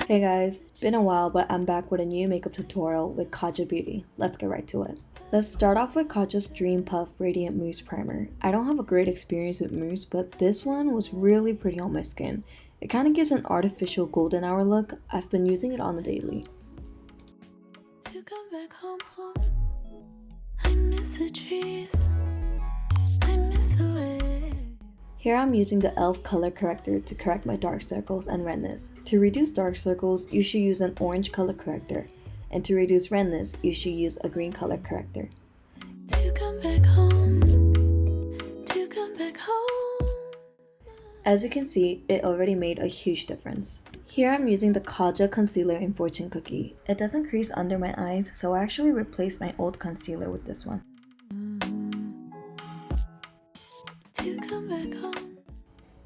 Hey guys, been a while, but I'm back with a new makeup tutorial with Kaja Beauty. Let's get right to it. Let's start off with Kaja's Dream Puff Radiant Mousse Primer. I don't have a great experience with mousse, but this one was really pretty on my skin. It kind of gives an artificial golden hour look. I've been using it on the daily. To come back home, I miss the trees, I miss the waves. Here I'm using the E.l.f. color corrector to correct my dark circles and redness. To reduce dark circles, you should use an orange color corrector. And to reduce redness, you should use a green color corrector. To come back home, to come back home. As you can see, it already made a huge difference. Here I'm using the Kaja concealer in Fortune Cookie. It doesn't crease under my eyes, so I actually replaced my old concealer with this one. To come back home.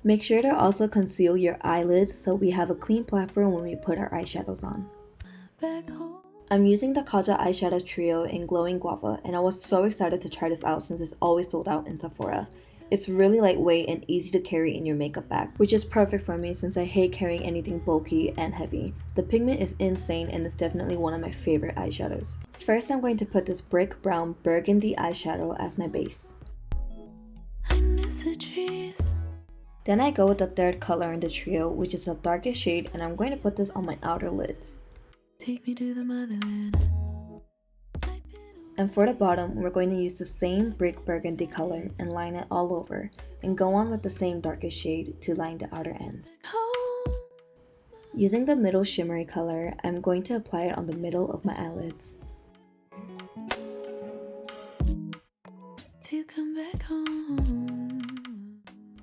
Make sure to also conceal your eyelids so we have a clean platform when we put our eyeshadows on. Back home. I'm using the Kaja eyeshadow trio in Glowing Guava, and I was so excited to try this out since it's always sold out in Sephora. It's really lightweight and easy to carry in your makeup bag, which is perfect for me since I hate carrying anything bulky and heavy. The pigment is insane and it's definitely one of my favorite eyeshadows. First, I'm going to put this brick brown burgundy eyeshadow as my base. I miss the trees. Then I go with the third color in the trio, which is the darkest shade, and I'm going to put this on my outer lids. Take me to the motherland. And for the bottom, we're going to use the same brick burgundy color and line it all over, and go on with the same darkest shade to line the outer ends. Home. Using the middle shimmery color, I'm going to apply it on the middle of my eyelids. To come back home.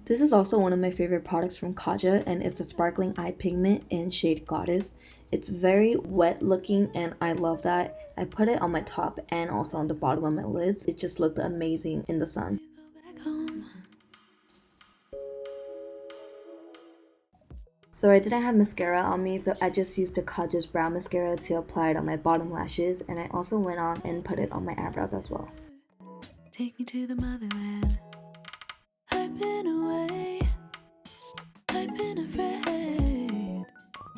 This is also one of my favorite products from Kaja, and it's a sparkling eye pigment in shade Goddess. It's very wet looking and I love that. I put it on my top and also on the bottom of my lids. It just looked amazing in the sun. Go back home. So I didn't have mascara on me, so I just used the Kaja's brown mascara to apply it on my bottom lashes, and I also went on and put it on my eyebrows as well. Take me to the motherland. I've been away. I've been afraid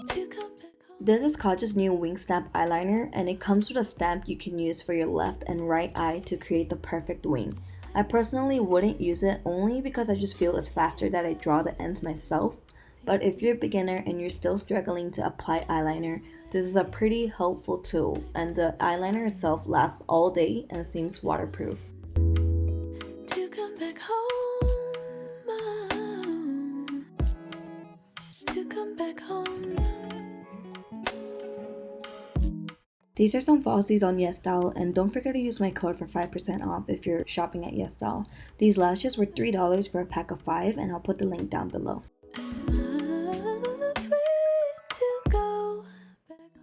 to come back home. This is Kaja's new Wing Snap eyeliner, and it comes with a stamp you can use for your left and right eye to create the perfect wing. I personally wouldn't use it only because I just feel it's faster that I draw the ends myself, but if you're a beginner and you're still struggling to apply eyeliner, this is a pretty helpful tool, and the eyeliner itself lasts all day and seems waterproof. To come back home. To come back home. These are some falsies on YesStyle, and don't forget to use my code for 5% off if you're shopping at YesStyle. These lashes were $3 for a pack of 5, and I'll put the link down below.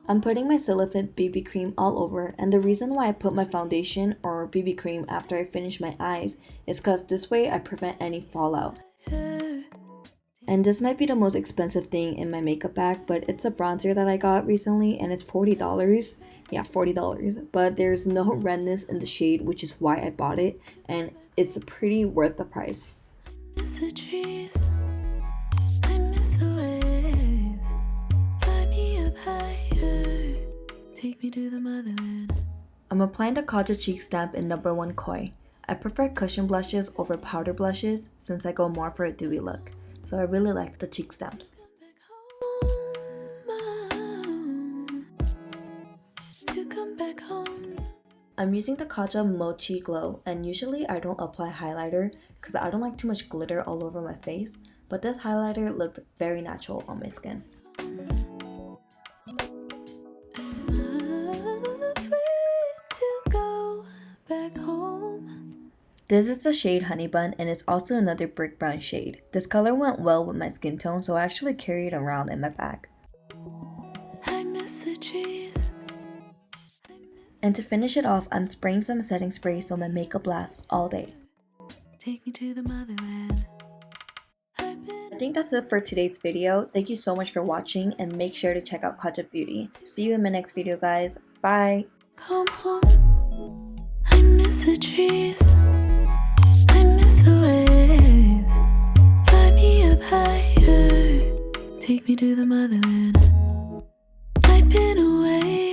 I'm putting my Celefit BB cream all over, and the reason why I put my foundation or BB cream after I finish my eyes is because this way I prevent any fallout. And this might be the most expensive thing in my makeup bag, but it's a bronzer that I got recently and it's $40. Yeah, $40. But there's no redness in the shade, which is why I bought it, and it's pretty worth the price. I miss the trees. I miss the waves. Fly me up higher. Take me to the motherland. I'm applying the Kaja cheek stamp in number 1 Koi. I prefer cushion blushes over powder blushes since I go more for a dewy look. So I really like the cheek stamps. To come back home. I'm using the Kaja Mochi Glow, and usually I don't apply highlighter because I don't like too much glitter all over my face, but this highlighter looked very natural on my skin. This is the shade Honey Bun, and it's also another brick brown shade. This color went well with my skin tone, so I actually carry it around in my bag. I miss the trees. And to finish it off, I'm spraying some setting spray so my makeup lasts all day. Take me to the motherland. I think that's it for today's video. Thank you so much for watching, and make sure to check out Kaja Beauty. See you in my next video, guys. Bye! Come home. I miss the trees. I miss the waves. Fly me up higher. Take me to the motherland. I've been away.